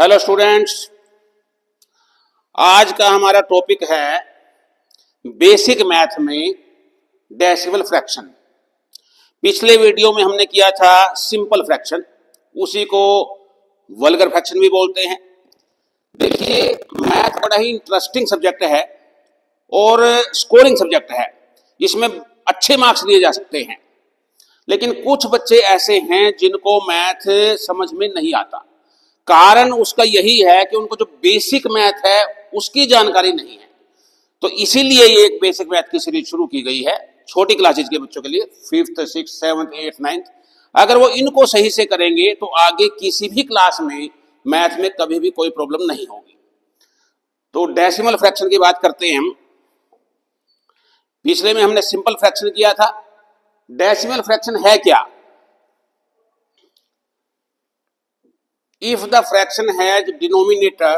Hello students, आज का हमारा टॉपिक है बेसिक मैथ में डेसिमल फ्रैक्शन। पिछले वीडियो में हमने किया था सिंपल फ्रैक्शन, उसी को वल्गर फ्रैक्शन भी बोलते हैं। देखिए, मैथ बड़ा ही इंटरेस्टिंग सब्जेक्ट है और स्कोरिंग सब्जेक्ट है। इसमें अच्छे मार्क्स दिए जा सकते हैं, लेकिन कुछ बच्चे ऐसे हैं जिनको मैथ समझ में नहीं आता। कारण उसका यही है कि उनको जो बेसिक मैथ है उसकी जानकारी नहीं है। तो इसीलिए ये एक बेसिक मैथ की सीरीज शुरू की गई है छोटी क्लासेज के बच्चों के लिए, 5th, 6th, 7th, 8th, 9th। अगर वो इनको सही से करेंगे तो आगे किसी भी क्लास में मैथ में कभी भी कोई प्रॉब्लम नहीं होगी। तो डेसिमल फ्रैक्शन की बात करते हैं हम। पिछले में हमने सिंपल फ्रैक्शन किया था। डेसिमल फ्रैक्शन है क्या? If the fraction has denominator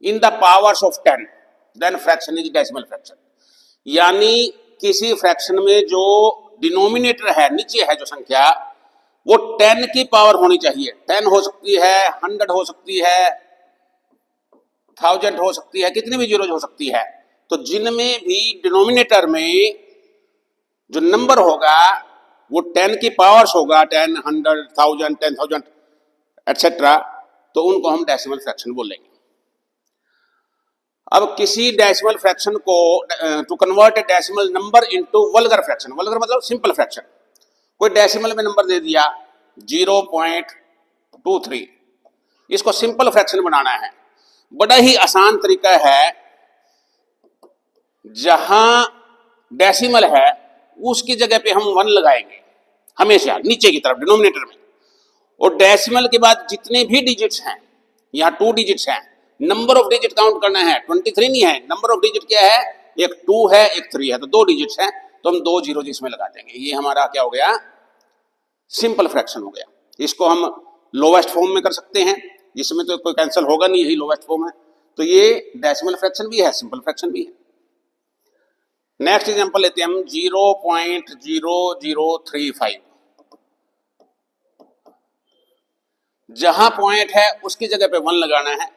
in the powers of 10, then fraction is decimal fraction। यानी किसी फ्रैक्शन में जो डिनोमिनेटर है, नीचे है जो संख्या, वो 10 की पावर होनी चाहिए। 10 हो सकती है, 100 हो सकती है, 1000 हो सकती है, कितनी भी जीरो हो सकती है। तो जिनमें भी डिनोमिनेटर में जो नंबर होगा वो 10 की पावर्स होगा, 10, 100, 1000, 10,000 एटसेट्रा, तो उनको हम डेसिमल फ्रैक्शन बोलेंगे। अब किसी डेसिमल फ्रैक्शन को to convert a decimal number into vulgar fraction, vulgar मतलब सिंपल फ्रैक्शन। कोई डेसिमल में नंबर दे दिया 0.23, इसको सिंपल फ्रैक्शन बनाना है। बड़ा ही आसान तरीका है। जहां डेसिमल है उसकी जगह पे हम 1 लगाएंगे, हमेशा नीचे की तरफ डिनोमिनेटर में। और डेसिमल के बाद जितने भी डिजिट्स हैं, यहाँ 2 डिजिट्स हैं, नंबर ऑफ डिजिट काउंट करना है। 23 नहीं है, नंबर ऑफ डिजिट क्या है? एक 2 है, एक 3 है, तो 2 डिजिट्स हैं, तो हम 2 जीरो इसमें लगा देंगे। ये हमारा क्या हो गया? सिंपल फ्रैक्शन हो गया। इसको हम लोवेस्ट फॉर्म में कर सकते हैं, इसमें तो कोई कैंसिल होगा नहीं, यही लोवेस्ट फॉर्म है। तो ये डेसिमल फ्रैक्शन भी है, सिंपल फ्रैक्शन भी है। नेक्स्ट एग्जांपल लेते हैं हम 0.0035। जहां पॉइंट है उसकी जगह पे 1 लगाना है।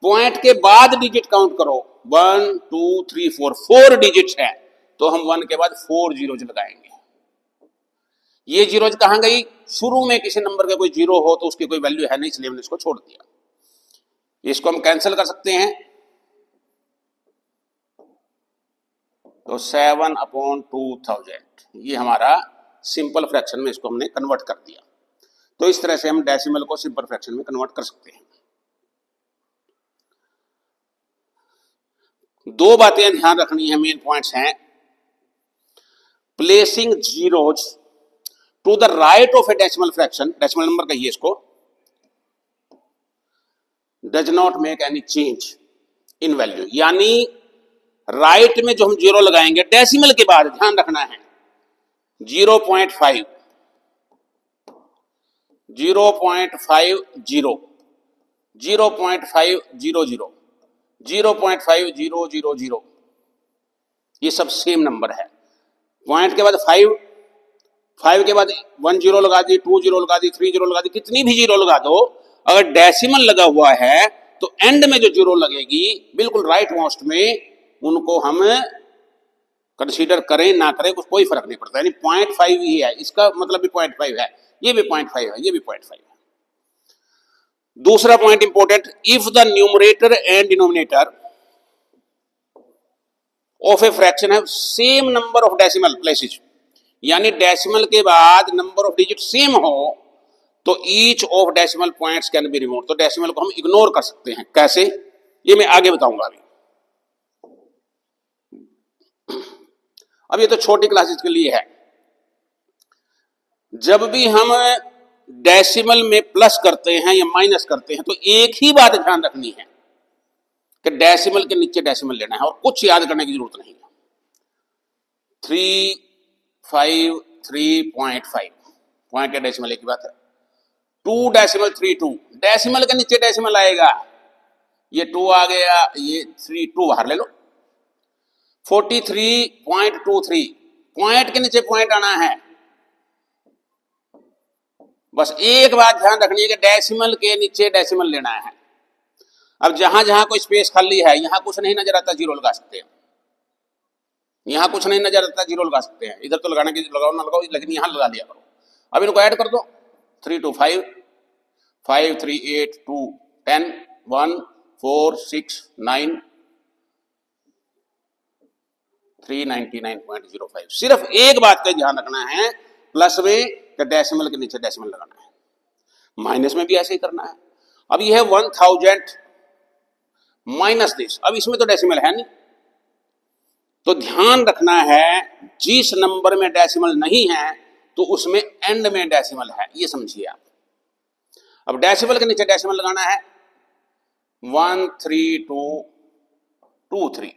पॉइंट के बाद डिजिट काउंट करो, 1 2 3 4 डिजिट्स है, तो हम 1 के बाद 4 जीरोज लगाएंगे। ये जीरोज कहां गई? शुरू में किसी नंबर का कोई जीरो हो तो उसकी कोई वैल्यू है नहीं, इसलिए हमने इसको छोड़ दिया। इसको हम कैंसिल कर सकते हैं, तो 7/2000 ये हमारा सिंपल फ्रैक्शन में इसको हमने कन्वर्ट कर दिया। तो इस तरह से हम डेसिमल को सिंपल फ्रैक्शन में कन्वर्ट कर सकते हैं। 2 बातें ध्यान रखनी है, मेन पॉइंट्स हैं। Placing zeros to the right of a decimal fraction, decimal number कहिए इसको, does not make any change in value. यानी राइट में जो हम जीरो लगाएंगे डेसिमल के बाद, ध्यान रखना है 0.5, 0.50, 0.500, 0.5000, ये सब सेम नंबर है। पॉइंट के बाद 5 के बाद 1 जीरो लगा दी, 2 जीरो लगा दी, 3 जीरो लगा दी, कितनी भी जीरो लगा दो, अगर डेसिमल लगा हुआ है तो एंड में जो जीरो लगेगी बिल्कुल राइट मोस्ट में, उनको हम कंसीडर करें ना करें कोई फर्क नहीं पड़ता। यानी 0.5 ही है, इसका मतलब भी 0.5 है, ये भी 0.5 है, ये भी 0.5 है। दूसरा point important, if the numerator and denominator of a fraction है same number of decimal places, यानी डेसिमल के बाद नंबर ऑफ डिजिट सेम हो, तो each of decimal points can be removed. तो डेसिमल को हम इग्नोर कर सकते हैं। कैसे? ये मैं आगे बताऊंगा अभी। अब ये तो छोटी क्लासेस के लिए है। जब भी हम डेसिमल में प्लस करते हैं या माइनस करते हैं तो एक ही बात ध्यान रखनी है कि डेसिमल के नीचे डेसिमल लेना है, और कुछ याद करने की जरूरत नहीं है। 353.5 पॉइंट है, डेसिमल एक ही बात है। 2.32 डेसिमल के नीचे डेसिमल आएगा, ये 2 आ गया, ये 3, 2 बाहर ले लो। 43.23 पॉइंट के नीचे पॉइंट आना है। बस एक बात ध्यान रखनी है कि डेसिमल के नीचे डेसिमल लेना है। अब जहां जहां कोई स्पेस खाली है, यहां कुछ नहीं नजर आता, जीरो लगा सकते हैं। यहां कुछ नहीं नजर आता, जीरो लगा सकते हैं। इधर तो लगाने की लगाओ ना लगाओ, लेकिन यहां लगा दिया करो। अब इनको ऐड कर दो, 3 2 5, 5 3 8 2 10 1 4 6 9 399.05। सिर्फ एक बात का ध्यान रखना है प्लस में कि डेसिमल के नीचे डेसिमल लगाना है, माइनस में भी ऐसे ही करना है। अब यह है 1000 माइनस दिस, अब इसमें तो डेसिमल है नहीं, तो ध्यान रखना है जिस नंबर में डेसिमल नहीं है तो उसमें एंड में डेसिमल है, ये समझिए आप। अब डेसिमल के नीचे डेसिमल लगाना है 13223।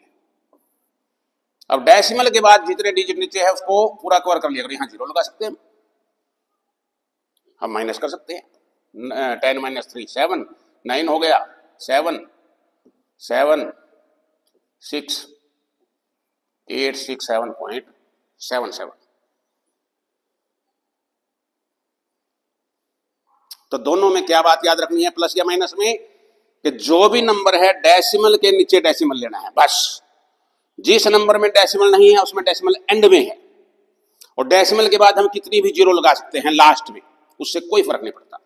अब डेसिमल के बाद जितने डिजिट नीचे है उसको पूरा कवर कर लिया करो, यहां जीरो लगा सकते हैं, हम माइनस कर सकते हैं। 10 - 3 7, 9 हो गया, 7 7 6 867.77। तो दोनों में क्या बात याद रखनी है प्लस या माइनस में, कि जो भी नंबर है डेसिमल के नीचे डेसिमल लेना है बस। जिस नंबर में डेसिमल नहीं है उसमें डेसिमल एंड में है, और डेसिमल के बाद हम कितनी भी जीरो लगा सकते हैं लास्ट में, उससे कोई फर्क नहीं पड़ता।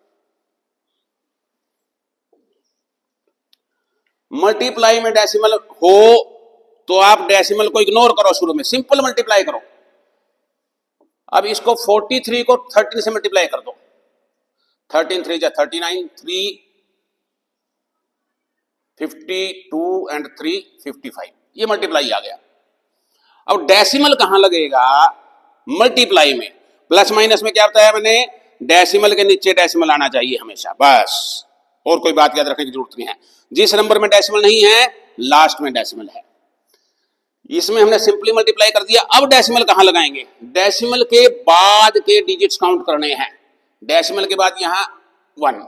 मल्टीप्लाई में डेसिमल हो तो आप डेसिमल को इग्नोर करो, शुरू में सिंपल मल्टीप्लाई करो। अब इसको 43 को 13 से मल्टीप्लाई कर दो, 13 3 39, 3 52 एंड 3 55, ये मल्टीप्लाई आ गया। अब डेसिमल कहां लगेगा मल्टीप्लाई में, प्लस माइनस में क्या बताया मैंने, डेसिमल के नीचे डेसिमल आना चाहिए हमेशा, बस। और कोई बात याद रखने की जरूरत नहीं है। जिस नंबर में डेसिमल नहीं है लास्ट में डेसिमल है। इसमें हमने सिंपली मल्टीप्लाई कर दिया। अब डेसिमल कहां लगाएंगे, डेसिमल के बाद के डिजिट्स काउंट करने हैं। डेसिमल के बाद यहां 1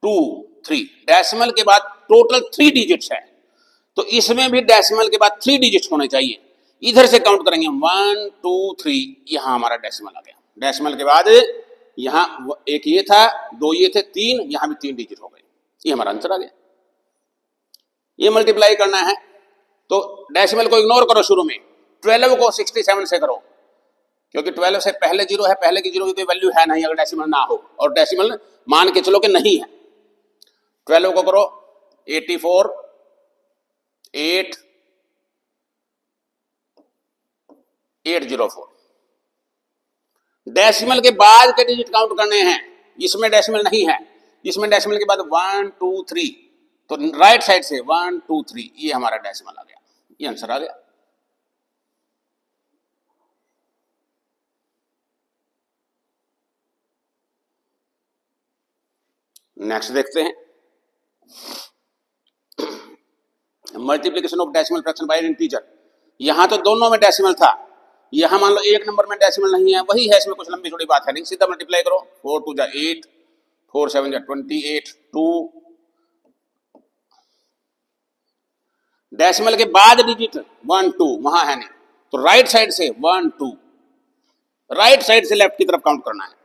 2 3, डेसिमल के बाद टोटल 3 डिजिट्स है, तो इसमें भी डेसिमल के बाद 3 डिजिट्स होने चाहिए। इधर से काउंट करेंगे 1 2 3, यहां हमारा डेसिमल आ गया। डेसिमल के बाद यहां एक ये था, 2 ये थे, 3, यहां भी 3 डिजिट हो गए, ये हमारा आंसर आ गया। ये मल्टीप्लाई करना है तो डेसिमल को इग्नोर करो, शुरू में 12 को 67 से करो, क्योंकि 12 से पहले जीरो है, पहले की जीरो की कोई वैल्यू है नहीं अगर डेसिमल ना हो, और डेसिमल मान के चलो कि नहीं है। 12 को करो 84 8 804। डेसिमल के बाद के डिजिट काउंट करने हैं, इसमें डेसिमल नहीं है, इसमें डेसिमल के बाद 1 2 3, तो राइट साइड से 1 2 3, ये हमारा डेसिमल आ गया, ये आंसर आ गया। नेक्स्ट देखते हैं, multiplication of decimal fraction by integer. यहां तो दोनों में डेसिमल था, यहां मान लो एक नंबर में डेसिमल नहीं है, वही है, इसमें कुछ लंबी छोटी बात है नहीं, सीधा मल्टीप्लाई करो। 4 2 8, 4 7 28, 2। डेसिमल के बाद डिजिट 1 2 वहां है नहीं, तो राइट साइड से 1 2, राइट साइड से लेफ्ट की तरफ काउंट करना है।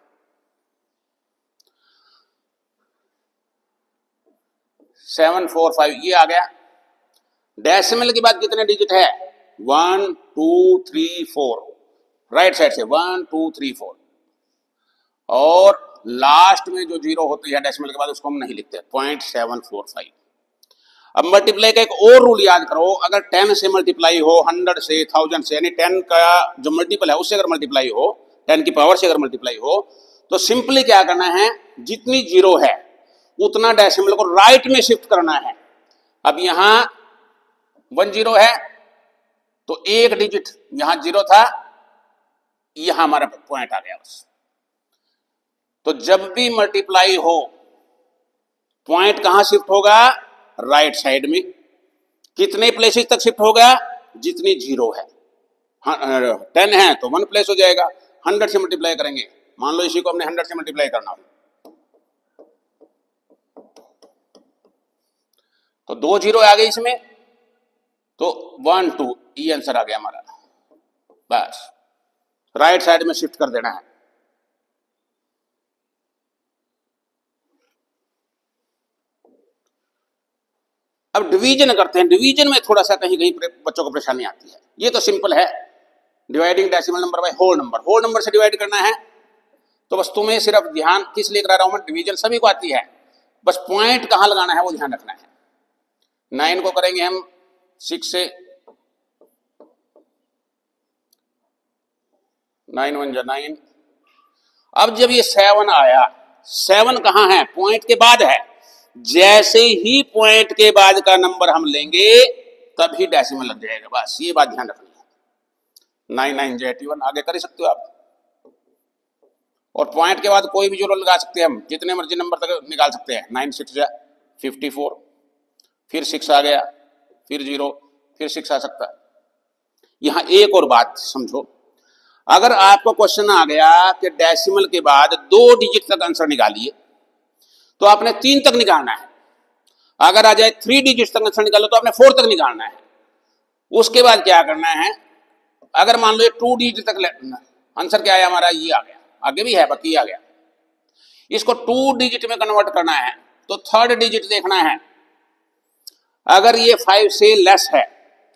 7 4 5 ये आ गया। डेसिमल के बाद कितने डिजिट है, 1 2 3 4, राइट साइड से 1 2 3 4, और लास्ट में जो जीरो होती है डेसिमल के बाद उसको हम नहीं लिखते, 0.745। अब मल्टीप्लाई का एक और रूल याद करो, अगर 10 से मल्टीप्लाई हो, 100 से, 1000 से, यानी 10 का जो मल्टीपल है उससे अगर मल्टीप्लाई हो, 10 की पावर से अगर मल्टीप्लाई हो, तो सिंपली क्या करना है, जितनी जीरो है उतना डेसिमल को राइट में शिफ्ट करना है। अब यहां 1 0 है तो एक डिजिट यहां 0 था, यहां हमारा पॉइंट आ गया बस। तो जब भी मल्टीप्लाई हो पॉइंट कहां शिफ्ट होगा, राइट साइड में। कितने प्लेसेस तक शिफ्ट होगा, जितनी जीरो है। 10 है तो 1 प्लेस हो जाएगा, 100 से मल्टीप्लाई करेंगे, मान लो इसी को हमने 100 से मल्टीप्लाई करना हो, तो 2 जीरो आ गई इसमें, तो 1 2, ये आंसर आ गया हमारा। बस राइट साइड में शिफ्ट कर देना है। अब डिवीजन करते हैं, डिवीजन में थोड़ा सा कहीं कहीं बच्चों को परेशानी आती है। ये तो सिंपल है, dividing decimal number by whole number, whole number से डिवाइड करना है। तो बस तुम्हें सिर्फ ध्यान किस लिए करा रहा हूं मैं, डिवीजन सभी को आती है, बस पॉइंट कहां लगाना है वो ध्यान रखना है। 9 को करेंगे हम 6 से, 9 1 जा 9। अब जब ये 7 आया, 7 कहां है, पॉइंट के बाद है। जैसे ही पॉइंट के बाद का नंबर हम लेंगे तभी डेसिमल लग जाएगा, बस ये बात ध्यान रखनी है। 9 9 जा 81, आगे कर सकते हो आप। और पॉइंट के बाद कोई भी जोड़ लगा सकते हैं हम, जितने मर्जी नंबर तक निकाल सकते हैं। 9 6 जा 54, फिर 6 आ गया, फिर 0, फिर 6 आ सकता है। यहां एक और बात समझो, अगर आपको क्वेश्चन आ गया कि डेसिमल के बाद 2 डिजिट तक आंसर निकालिए, तो आपने 3 तक निकालना है। अगर आ जाए 3 डिजिट तक आंसर निकालो तो आपने 4 तक निकालना है। उसके बाद क्या करना है, अगर मान लो ये 2 डिजिट तक आंसर क्या आया हमारा, ये आ गया, आगे भी है बाकी आ गया, इसको 2 डिजिट में कन्वर्ट करना है तो 3rd डिजिट देखना है। अगर ये 5 से लेस है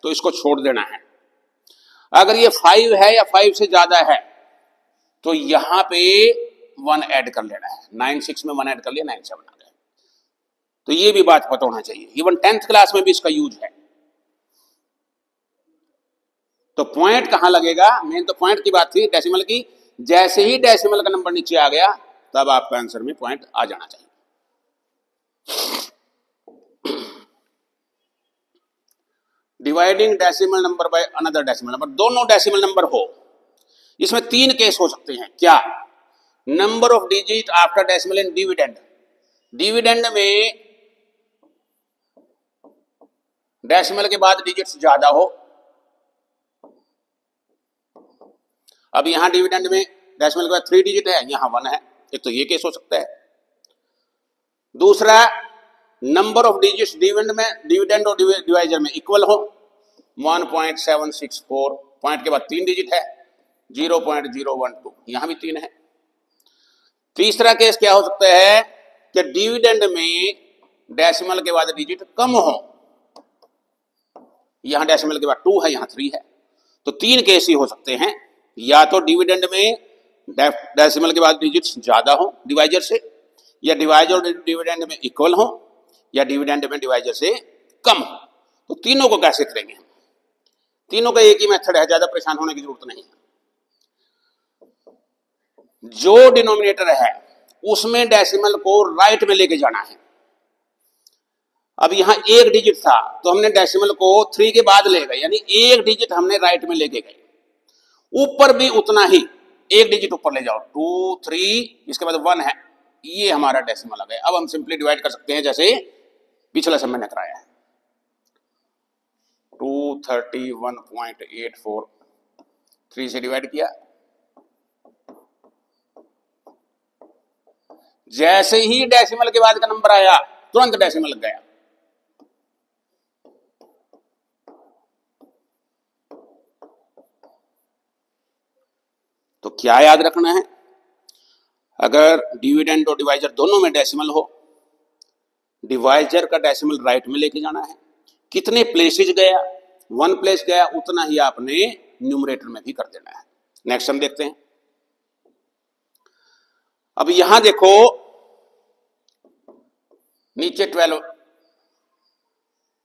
तो इसको छोड़ देना है। अगर ये 5 है या 5 से ज्यादा है तो यहां पे 1 ऐड कर लेना है। 9 6 में 1 ऐड कर लिया, 9 7 आ गया। तो ये भी बात पता होना चाहिए, इवन 10th क्लास में भी इसका यूज है। तो पॉइंट कहां लगेगा, मेन तो पॉइंट की बात थी डेसिमल की। जैसे ही डेसिमल का नंबर नीचे आ गया तब आपका आंसर में पॉइंट आ जाना चाहिए। Dividing decimal number by another decimal number, दोनों डेसिमल नंबर हो, इसमें 3 केस हो सकते हैं। क्या, number of digit after decimal in dividend, dividend में डेसिमल के बाद डिजिट्स ज्यादा हो। अब यहां डिविडेंड में डेसिमल के बाद 3 डिजिट है, यहां 1 है, एक तो ये केस हो सकता है। दूसरा, नंबर ऑफ डिजिट्स डिविडेंड और डिवाइजर में इक्वल हो, 1.764, पॉइंट के बाद 3 डिजिट है, 0.012, यहां भी 3 है। तीसरा केस क्या हो सकता है कि डिविडेंड में डेसिमल के बाद डिजिट कम हो, यहां डेसिमल के बाद 2 है, यहां 3 है। तो 3 केस ही हो सकते हैं, या तो डिविडेंड में डेसिमल के बाद डिजिट्स ज्यादा हो डिवाइजर से, या डिवाइजर और डिविडेंड में इक्वल हो, या डिविडेंड में डिवाइजर से कम हो। तो तीनों को कैसे करेंगे हम, तीनों का एक ही मेथड है, ज्यादा परेशान होने की जरूरत नहीं है। जो डिनोमिनेटर है उसमें डेसिमल को राइट में लेके जाना है। अब यहां 1 डिजिट था तो हमने डेसिमल को 3 के बाद ले गए, यानी 1 डिजिट हमने राइट में लेके गए। ऊपर भी उतना ही, 1 डिजिट ऊपर ले जाओ, 2 3, इसके बाद 1 है, ये हमारा डेसिमल आ गया। अब हम सिंपली डिवाइड कर सकते हैं जैसे पिछला समय ने कराया है। 231.84, 3 से डिवाइड किया, जैसे ही डेसिमल के बाद का नंबर आया तुरंत डेसिमल लग गया। तो क्या याद रखना है, अगर डिविडेंड और डिवाइजर दोनों में डेसिमल हो, डिवाइजर का डेसिमल राइट में लेके जाना है। कितने प्लेसेज गया, 1 प्लेस गया, उतना ही आपने न्यूमरेटर में भी कर देना है। नेक्स्ट हम देखते हैं। अब यहां देखो, नीचे 12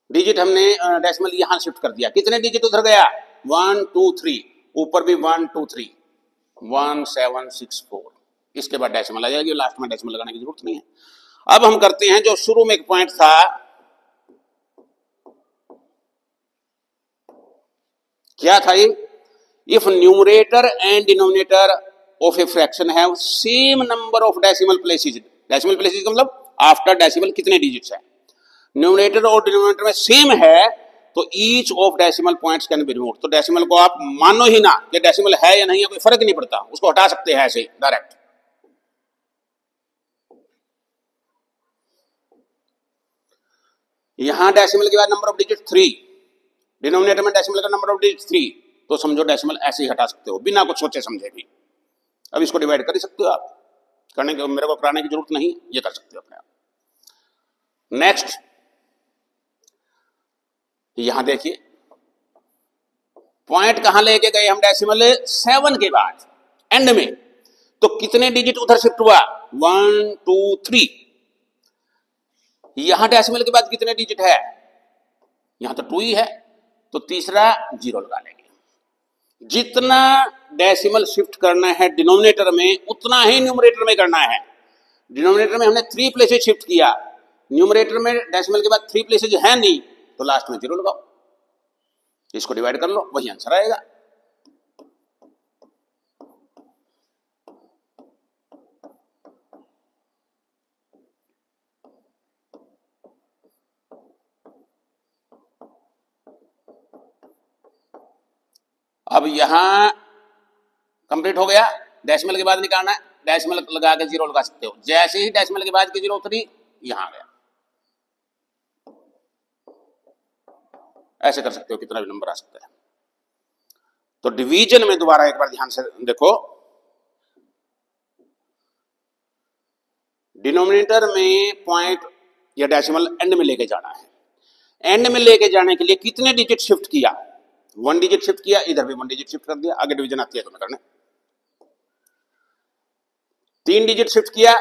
डिजिट हमने डेसिमल यहां शिफ्ट कर दिया, कितने डिजिट उधर गया, 1 2 3, ऊपर भी 1 2 3, 1764, इसके बाद डेसिमल आ जाएगी, लास्ट में डेसिमल लगाने की जरूरत नहीं है। अब हम करते हैं जो शुरू में एक पॉइंट था, क्या था ये, if numerator and denominator of a fraction have same number of decimal places, decimal places का मतलब आफ्टर डेसिमल कितने डिजिट्स है, न्यूमरेटर और डिनोमिनेटर में सेम है, तो each of decimal points can be removed. तो डेसिमल को आप मानो ही ना कि डेसिमल है या नहीं है, कोई फर्क नहीं पड़ता, उसको हटा सकते हैं ऐसे डायरेक्ट। यहां डेसिमल के बाद नंबर ऑफ डिजिट 3, डिनोमिनेटर में डेसिमल का नंबर ऑफ डिजिट 3, तो समझो डेसिमल ऐसे ही हटा सकते हो बिना कुछ सोचे समझे भी। अब इसको डिवाइड कर ही सकते हो आप, करने के मेरे को कराने की जरूरत नहीं, ये कर सकते हो अपने आप। नेक्स्ट, यहां देखिए पॉइंट कहां लेके गए हम, डेसिमल 7 के बाद एंड में, तो कितने डिजिट उधर शिफ्ट हुआ, 1 2 3। यहां डेसिमल के बाद कितने डिजिट है, यहां तो 2 ही है, तो तीसरा 0 लगा लेंगे। जितना डेसिमल शिफ्ट करना है डिनोमिनेटर में उतना ही न्यूमरेटर में करना है। डिनोमिनेटर में हमने 3 प्लेसेज शिफ्ट किया, न्यूमरेटर में डेसिमल के बाद 3 प्लेसेज है नहीं, तो लास्ट में 0 लगाओ, इसको डिवाइड कर लो, वही आंसर आएगा। अब यहां कंप्लीट हो गया, डेसिमल के बाद निकालना है, डेसिमल लगा के 0 लगा सकते हो। जैसे ही डेसिमल के बाद की 0 उतरी, यहां आ गया, ऐसे कर सकते हो, कितना भी नंबर आ सकता है। तो डिवीजन में दोबारा एक बार ध्यान से देखो, डिनोमिनेटर में पॉइंट या डेसिमल एंड में लेके जाना है। एंड में लेके जाने के लिए कितने डिजिट शिफ्ट किया, 1 डिजिट शिफ्ट किया, इधर भी 1 डिजिट शिफ्ट कर दिया। आगे डिवीजन आती है तुम्हें करने। 3 डिजिट शिफ्ट किया,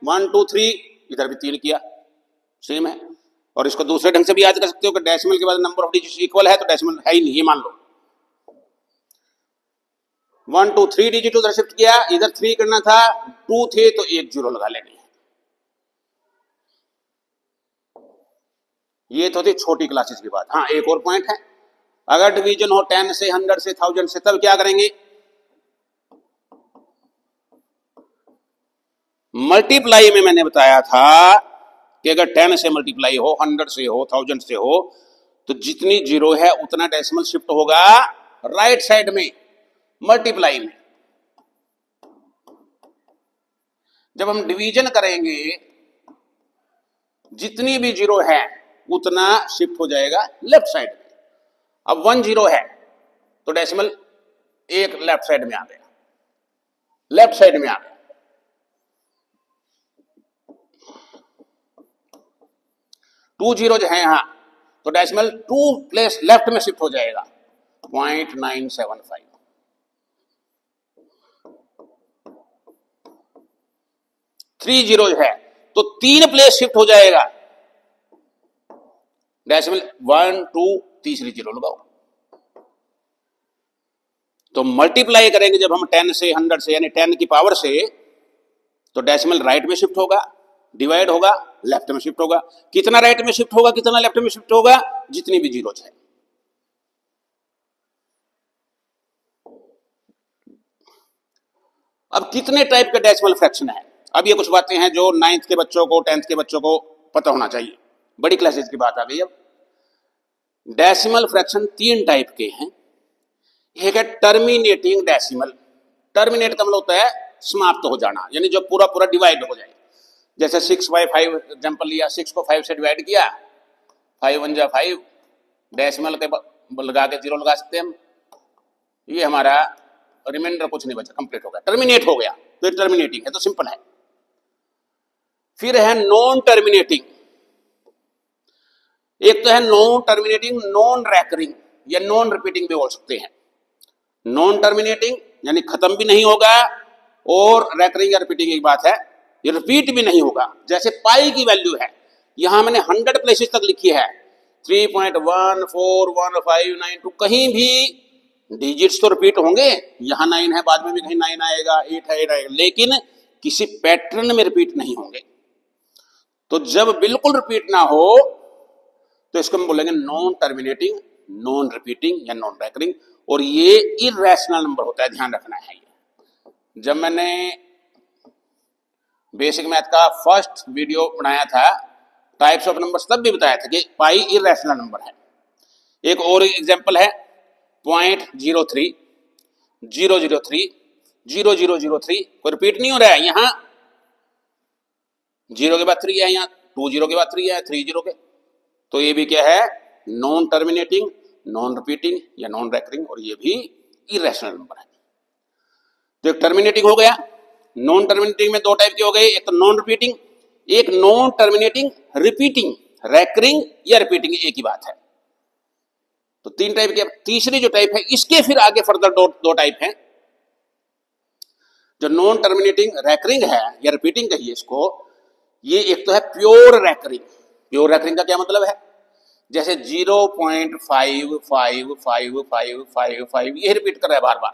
1 2 3, इधर भी 3 किया, सेम है। और इसको दूसरे ढंग से भी याद कर सकते हो कि डेसिमल के बाद नंबर ऑफ डिजिट्स इक्वल है, तो डेसिमल है ही नहीं, ये मान लो। 1 2 3 डिजिट उधर शिफ्ट किया, इधर 3 करना था, 2 थे तो 1 0 लगा लेनी है। ये तो थी छोटी क्लासेस की बात। हाँ, एक और पॉइंट है, अगर डिवीजन हो 10 से 100 से 1000 से, तब क्या करेंगे, मल्टीप्लाई में मैंने बताया था कि अगर 10 से मल्टीप्लाई हो, 100 से हो, 1000 से हो, तो जितनी 0 है उतना डेसिमल शिफ्ट होगा राइट साइड में, मल्टीप्लाई में। जब हम डिवीजन करेंगे, जितनी भी 0 है उतना शिफ्ट हो जाएगा लेफ्ट साइड में। अब 1 0 है तो डेसिमल एक लेफ्ट साइड में आ गया, लेफ्ट साइड में आ गया। 2 0 है यहां, तो डेसिमल 2 प्लेस लेफ्ट में शिफ्ट हो जाएगा, 0.975। 3 0 है तो 3 प्लेस शिफ्ट हो जाएगा, डेसिमल 1 2 तीसरी 0 लगाओ। तो मल्टीप्लाई करेंगे जब हम 10 से 100 से, यानी 10 की पावर से, तो डेसिमल राइट में शिफ्ट होगा, डिवाइड होगा, लेफ्ट में शिफ्ट होगा। कितना राइट में शिफ्ट होगा, कितना लेफ्ट में शिफ्ट होगा, जितनी भी 0 है। अब कितने टाइप के डेसिमल फ्रैक्शन है, अब ये कुछ बातें हैं जो 9th के बच्चों को, 10th के बच्चों को पता होना चाहिए, बड़ी क्लासेस की बात आ गई। अब डेसिमल फ्रैक्शन 3 टाइप के हैं। एक है टर्मिनेटिंग डेसिमल। टर्मिनेट का मतलब होता है समाप्त हो जाना, यानी जो पूरा पूरा डिवाइड हो जाए। जैसे 6/5 एग्जांपल लिया, 6 को 5 से डिवाइड किया, 5 1 जा 5, डेसिमल के लगा के 0 लगा सकते हैं हम, ये हमारा रिमाइंडर कुछ नहीं बचा, कंप्लीट हो गया, टर्मिनेट हो गया, तो ये टर्मिनेटिंग है, तो सिंपल है। फिर है नॉन टर्मिनेटिंग। एक तो है नॉन टर्मिनेटिंग, नॉन रैकरिंग या नॉन रिपीटिंग भी बोल सकते हैं। नॉन टर्मिनेटिंग यानी खत्म भी नहीं होगा, और रैकरिंग या रिपीटिंग एक बात है, ये रिपीट भी नहीं होगा। जैसे पाई की वैल्यू है, यहां मैंने 100 प्लेसेस तक लिखी है, 3.141592, कहीं भी डिजिट्स तो रिपीट होंगे, यहां 9 है, बाद में भी कहीं 9 आएगा, 8 है, 8 आएगा, लेकिन किसी पैटर्न में रिपीट नहीं होंगे। तो जब बिल्कुल रिपीट ना हो तो इसको हम बोलेंगे नॉन टर्मिनेटिंग, नॉन रिपीटिंग या नॉन रैकरिंग, और ये इरैशनल नंबर होता है, ध्यान रखना है। ये जब मैंने बेसिक मैथ का फर्स्ट वीडियो बनाया था टाइप्स ऑफ नंबर्स, तब भी बताया था कि पाई इरैशनल नंबर है। एक और एग्जांपल है 0.03 003 0003, कोई रिपीट नहीं हो रहा है, यहां 0 के बाद 3 है, यहां 2 0 के बाद 3 है, 3 0 के, तो ये भी क्या है, नॉन टर्मिनेटिंग, नॉन रिपीटिंग या नॉन रैकरिंग, और ये भी इरैशनल नंबर है। तो एक टर्मिनेटिंग हो गया। नॉन टर्मिनेटिंग में 2 टाइप के हो गए, एक तो नॉन रिपीटिंग, एक नॉन टर्मिनेटिंग रिपीटिंग। रैकरिंग या रिपीटिंग एक ही बात है। तो 3 टाइप की। अब तीसरी जो टाइप है, इसके फिर आगे फर्दर दो टाइप हैं। जो नॉन टर्मिनेटिंग रैकरिंग है या रिपीटिंग कहिए इसको, ये एक तो है प्योर रैकरिंग। प्योर रैकरिंग का क्या मतलब है? जैसे 0.555555 ये रिपीट कर रहा है बार बार,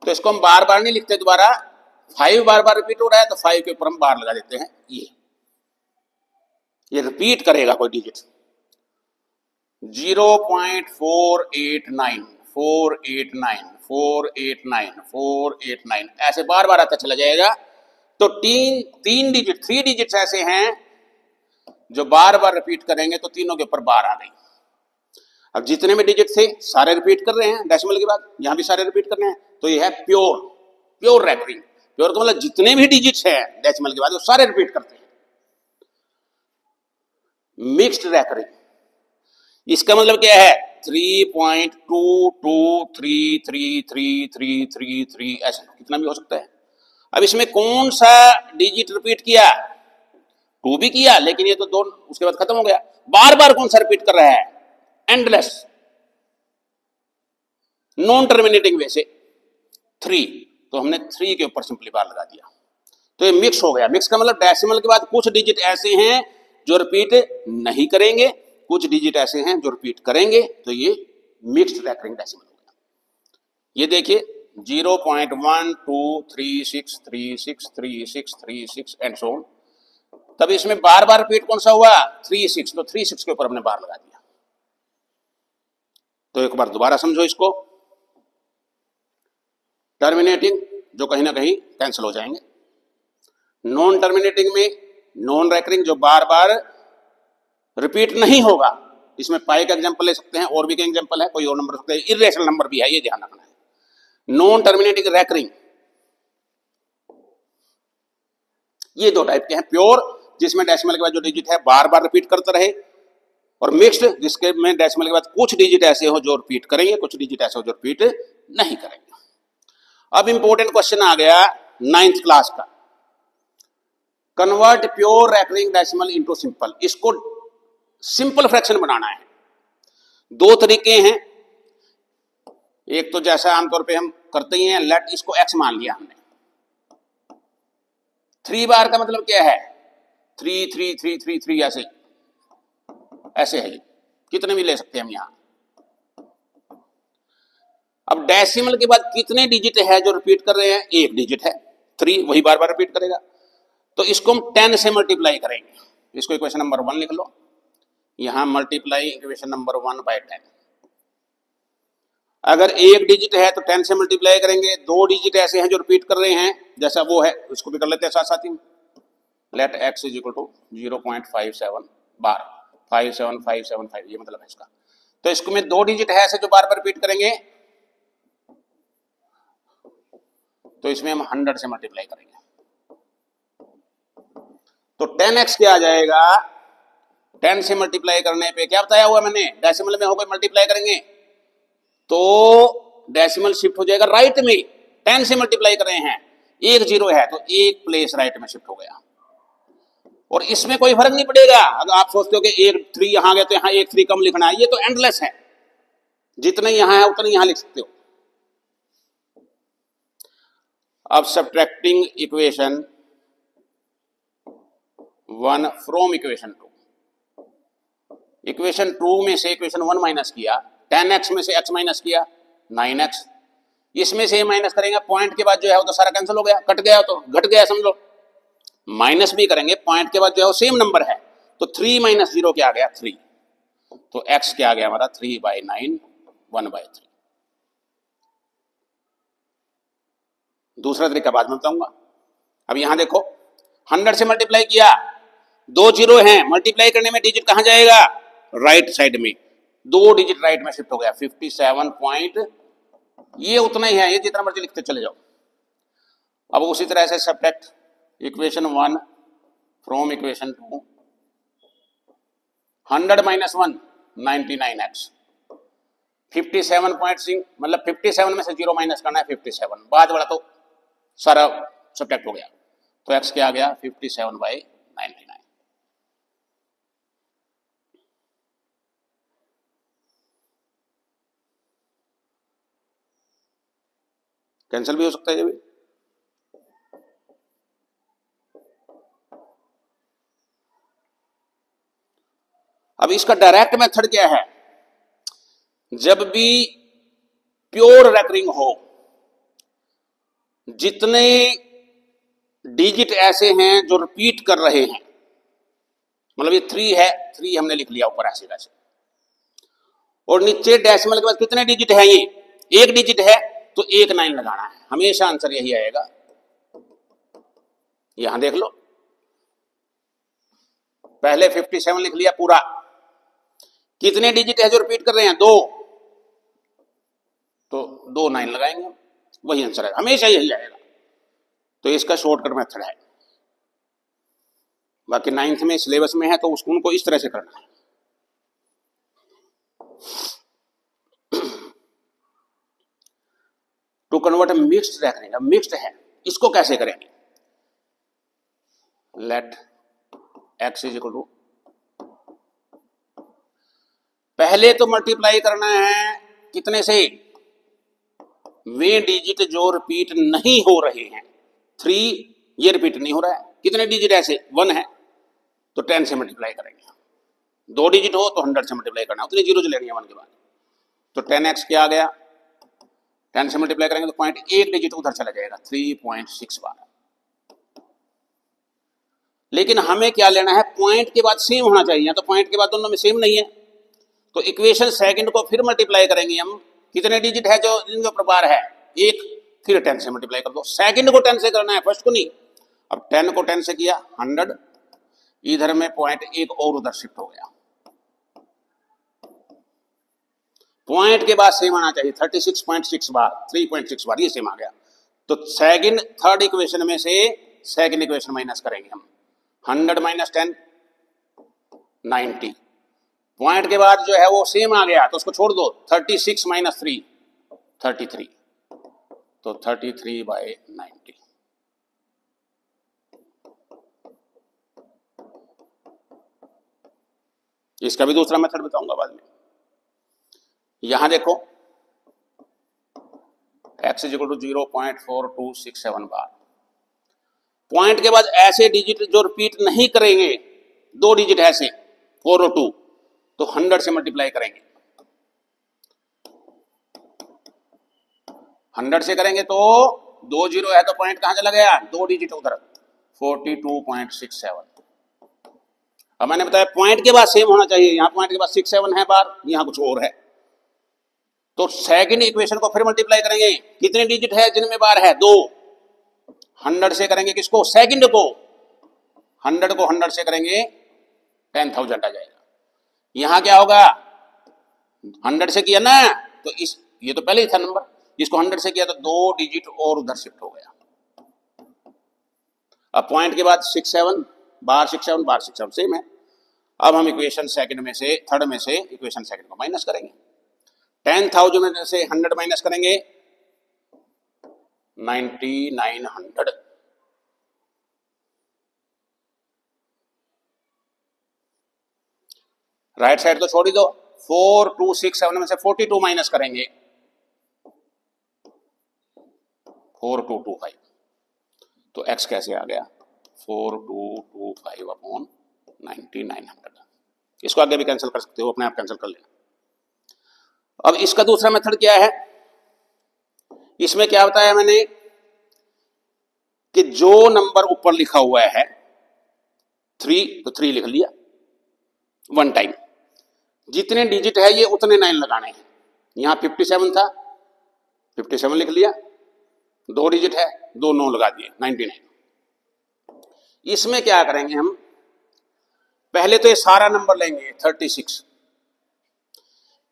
तो इसको हम बार बार नहीं लिखते दोबारा। 5 बार बार रिपीट हो रहा है तो 5 के ऊपर हम बार लगा देते हैं। ये रिपीट करेगा कोई डिजिट। 0.489 489 489 489 ऐसे बार बार आता चला जाएगा। तो तीन डिजिट, 3 डिजिट्स ऐसे हैं जो बार बार रिपीट करेंगे, तो तीनों के ऊपर बार आ गई। अब जितने में डिजिट थे सारे रिपीट कर रहे हैं डेसिमल के बाद, यहां भी सारे रिपीट कर रहे हैं, तो ये है प्योर रैकरिंग। प्योर का मतलब जितने भी डिजिट्स हैं डेसिमल के बाद वो सारे रिपीट करते हैं। मिक्स्ड रैकरिंग, इसका मतलब क्या है? 3.22333333 ऐसा कितना भी हो सकता है। अब इसमें कौन सा डिजिट रिपीट किया? 2 भी किया, लेकिन ये तो 2 उसके बाद खत्म हो गया। बार बार कौन सा रिपीट कर रहा है? एंडलेस नॉन टर्मिनेटिंग वे से 3, तो हमने 3 के ऊपर सिंपली बार लगा दिया। तो ये मिक्स हो गया। मिक्स का मतलब डेसिमल के बाद कुछ डिजिट ऐसे हैं जो रिपीट नहीं करेंगे, कुछ डिजिट ऐसे हैं जो रिपीट करेंगे, तो ये मिक्स्ड रैकरिंग डेसिमल हो गया। ये देखिए 0.1236363636 एंड सो ऑन। तब इसमें बार बार रिपीट कौन सा हुआ? 36, तो 36 के ऊपर हमने बार लगा दिया। तो एक बार दोबारा समझो इसको। टर्मिनेटिंग जो कहीं ना कहीं कैंसिल हो जाएंगे, नॉन टर्मिनेटिंग में नॉन रैकरिंग जो बार बार रिपीट नहीं होगा। इसमें पाई का एग्जांपल ले सकते हैं, और भी का एग्जांपल है, कोई और नंबर सकते हैं, इर्रेशनल नंबर भी है, ये ध्यान रखना है। नॉन टर्मिनेटिंग रैकरिंग ये 2 टाइप के हैं। प्योर जिसमें डेसिमल के बाद जो डिजिट है बार बार रिपीट करता रहे, और मिक्स्ड जिसके में डेसिमल के बाद कुछ डिजिट ऐसे हो जो रिपीट करेंगे, कुछ डिजिट ऐसे हो जो रिपीट नहीं करेंगे। अब इंपॉर्टेंट क्वेश्चन आ गया 9th क्लास का। Convert pure recurring decimal into simple. इसको सिंपल फ्रैक्शन बनाना है। 2 तरीके हैं। एक तो जैसा आमतौर पे हम करते ही हैं, लेट इसको x मान लिया हमने। 3 बार का मतलब क्या है? 3 3 3 3 3 ऐसे है। कितने भी ले सकते हैं हम यहां। अब डेसिमल के बाद कितने डिजिट है जो रिपीट कर रहे हैं? 1 डिजिट है 3, वही बार बार रिपीट करेगा। तो इसको हम 10 से मल्टीप्लाई करेंगे। इसको इक्वेशन नंबर 1 लिख लो। यहां मल्टीप्लाई इक्वेशन नंबर 1 बाय 10। अगर 1 डिजिट है तो 10 से मल्टीप्लाई करेंगे। 2 डिजिट ऐसे हैं जो रिपीट कर रहे हैं, जैसा वो है इसको भी कर लेते हैं साथ साथ ही। Let x is equal to 0.57 bar 57575, ये मतलब है इसका। तो इसको में 2 डिजिट है ऐसे जो बार बार रिपीट करेंगे, तो इसमें हम 100 से मल्टीप्लाई करेंगे। तो 10x क्या आ जाएगा? 10 से मल्टीप्लाई करने पे क्या बताया हुआ मैंने? डेसिमल में होकर मल्टीप्लाई करेंगे तो डेसिमल शिफ्ट हो जाएगा राइट में। 10 से मल्टीप्लाई कर रहे हैं, 1 0 है तो 1 प्लेस राइट में शिफ्ट हो गया। और इसमें कोई फर्क नहीं पड़ेगा। अगर आप सोचते हो कि 1 3 यहां गया तो यहां 1 3 कम लिखना है, ये तो एंडलेस है। जितने यहां है उतने यहां लिख सकते हो। अब subtracting equation 1 from equation 2। Equation 2 में से इक्वेशन 1 माइनस किया, 10x में से x माइनस किया 9x। इसमें से माइनस करेंगे, पॉइंट के बाद जो है वो तो सारा कैंसिल हो गया, कट गया तो घट गया समझ लो। माइनस भी करेंगे, पॉइंट के बाद जो है वो सेम नंबर है, तो 3 माइनस 0 क्या आ गया? 3। तो x क्या आ गया हमारा? 3/9 1/3। दूसरा तरीका बाद में बताऊंगा। अब यहां देखो 100 से मल्टीप्लाई किया, 2 0 हैं, मल्टीप्लाई करने में डिजिट कहां जाएगा? राइट साइड में। 2 डिजिट राइट में शिफ्ट हो गया 57 पॉइंट, ये उतना ही है, ये जितना मर्जी लिखते चले जाओ। अब उसी तरह से subtract equation 1 from equation 2। 100 minus 1 99x। 57.6 मतलब 57 में से 0 माइनस करना है 57, बाद वाला तो सारा सब्ट्रैक्ट हो गया। तो x क्या आ गया? 57/99। कैंसिल भी हो सकता है ये भी। अब इसका डायरेक्ट मेथड क्या है, जब भी प्योर रेकरिंग हो, जितने डिजिट ऐसे हैं जो रिपीट कर रहे हैं, मतलब ये 3 है, 3 हमने लिख लिया ऊपर ऐसे ऐसे, और नीचे डेसिमल के बाद कितने डिजिट है, ये 1 डिजिट है तो 1 9 लगाना है, हमेशा आंसर यही आएगा। यहां देख लो, पहले 57 लिख लिया पूरा, कितने डिजिट है जो रिपीट कर रहे हैं, 2, तो 2 9 लगाएंगे, वही आंसर है, हमेशा यही आएगा। तो इसका शॉर्टकट मेथड है। बाकी 9th में सिलेबस में है तो उसको उनको इस तरह से करना है। To convert mixed recurring, mixed है, इसको कैसे करेंगे, let x is equal to, पहले तो मल्टीप्लाई करना है कितने से, वे डिजिट जो रिपीट नहीं हो रहे हैं। 3 ये रिपीट नहीं हो रहा है, कितने डिजिट ऐसे 1 है तो 10 से मल्टीप्लाई करेंगे, 2 डिजिट हो तो 100 से मल्टीप्लाई करना, उतनी जीरो लेनी है 1 के बाद, तो 10x क्या आ गया, 10 से मल्टीप्लाई करेंगे तो पॉइंट 1 डिजिट उधर चला जाएगा, 3.6 बार। लेकिन हमें क्या लेना है, पॉइंट के बाद सेम होना चाहिए, तो पॉइंट के बाद दोनों में सेम नहीं है, तो इक्वेशन सेकंड को फिर मल्टीप्लाई करेंगे हम, कितने डिजिट है जो इनके ऊपर बार है 1, फिर 10 से मल्टीप्लाई कर दो, सेकंड को 10 से करना है, फर्स्ट को नहीं। अब 10 को 10 से किया 100, इधर में पॉइंट 1 और उधर शिफ्ट हो गया, पॉइंट के बाद सेम आना चाहिए, 36.6 बार, 3.6 बार, ये सेम आ गया। तो सेकंड थर्ड इक्वेशन में से सेकंड इक्वेशन माइनस करेंगे हम, 100 माइनस 10 90, पॉइंट के बाद जो है वो सेम आ गया तो उसको छोड़ दो, 36 माइनस 3 33, तो 33/90। इसका भी दूसरा मेथड बताऊंगा बाद में। यहां देखो x is equal to 0.4267 bar, point के बाद ऐसे डिजिट जो रिपीट नहीं करेंगे, 2 डिजिट ऐसे 4 और 2, तो 100 से मल्टीप्लाई करेंगे, 100 से करेंगे तो 2 जीरो है तो पॉइंट कहां चला गया, 2 डिजिट उधर, 42.67। अब मैंने बताया पॉइंट के बाद सेम होना चाहिए, यहां पॉइंट के बाद 6 7 है बार, यहां कुछ और है, तो सेकंड इक्वेशन को फिर मल्टीप्लाई करेंगे, कितने डिजिट है जिनमें बार है 2, 100 से करेंगे किसको, सेकंड को, 100 को 100 से करेंगे 10,000 आ जाएगा। यहां क्या होगा, 100 से किया ना, तो इस ये तो पहले ही था नंबर, इसको 100 से किया तो 2 डिजिट और उधर शिफ्ट हो गया। अब पॉइंट के बाद 6 7 बार 6 7 बार 6 7 सेम है। अब हम इक्वेशन सेकंड में से थर्ड में से इक्वेशन सेकंड को माइनस करेंगे, 10,000 में से 100 माइनस करेंगे 9900, राइट साइड तो छोड़ ही दो, 4267 में से 42 माइनस करेंगे 4225, तो x कैसे आ गया 4225/9900। इसको आगे भी कैंसिल कर सकते हो, अपने आप कैंसिल कर लेना। अब इसका दूसरा मेथड क्या है, इसमें क्या बताया मैंने कि जो नंबर ऊपर लिखा हुआ है 3, तो 3 लिख लिया 1 टाइम, जितने डिजिट है ये उतने 9 लगाने हैं। यहां 57 था, 57 लिख लिया, 2 डिजिट है 2 9 लगा दिए 99। इसमें क्या करेंगे हम, पहले तो ये सारा नंबर लेंगे 36,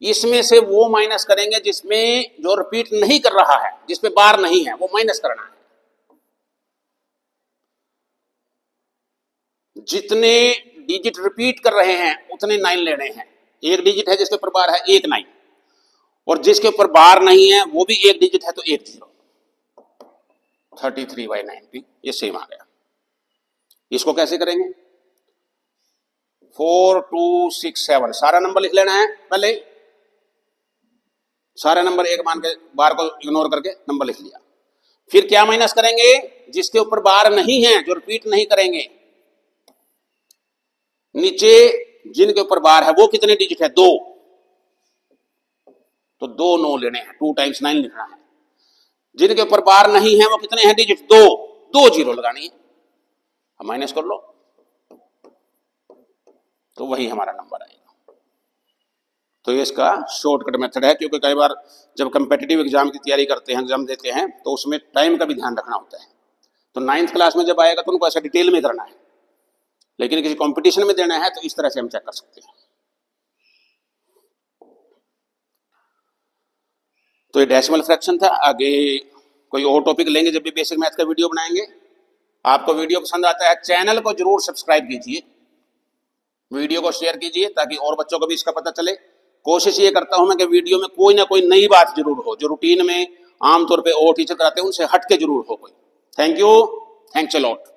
इसमें से वो माइनस करेंगे जिसमें जो रिपीट नहीं कर रहा है, जिसमें बार नहीं है, वो माइनस करना है। जितने डिजिट रिपीट कर रहे हैं उतने 9 लेने हैं। 1 डिजिट है जिसके ऊपर बार है 1 9, और जिसके ऊपर बार नहीं है वो भी 1 डिजिट है तो 1 0, 33/90, ये सेम आ गया। इसको कैसे करेंगे, 4267 सारा नंबर लिख लेना है, पहले सारा नंबर एक मान के बार को इग्नोर करके नंबर लिख लिया, फिर क्या माइनस करेंगे? जिसके ऊपर बार नहीं है, जो रिपीट नहीं करेंगे। नीचे जिनके ऊपर बार है वो कितने डिजिट है? 2, तो 2 9 लेने हैं, 2 टाइम्स 9 लिखना है। जिनके ऊपर बार नहीं है वो कितने हैं डिजिट? 2, 2 जीरो लगानी है, अब माइनस कर लो, तो वही हमारा नंबर आएगा। तो ये इसका शॉर्टकट मेथड है, क्योंकि कई बार जब कंपेटिटिव एग्जाम की तैयारी करते हैं, एग्जाम देते हैं, तो उसमें टाइम का भी ध्यान रखना होता है। तो 9th क्लास में जब आएगा तो उनको ऐसा डिटेल में करना है, लेकिन किसी कंपटीशन में देना है तो इस तरह से हम चेक कर सकते हैं। तो ये डेसिमल फ्रैक्शन था। आगे कोई और टॉपिक लेंगे जब भी बेसिक मैथ का वीडियो बनाएंगे। आपको वीडियो पसंद आता है, चैनल को जरूर सब्सक्राइब कीजिए, वीडियो को शेयर कीजिए, ताकि और बच्चों को भी इसका पता चले। कोशिश ये करता हूं मैं कि वीडियो में कोई ना कोई नई बात जरूर हो, जो रूटीन में आमतौर पे और टीचर कराते हैं उनसे हट के जरूर हो कोई। Thank you, thanks a lot.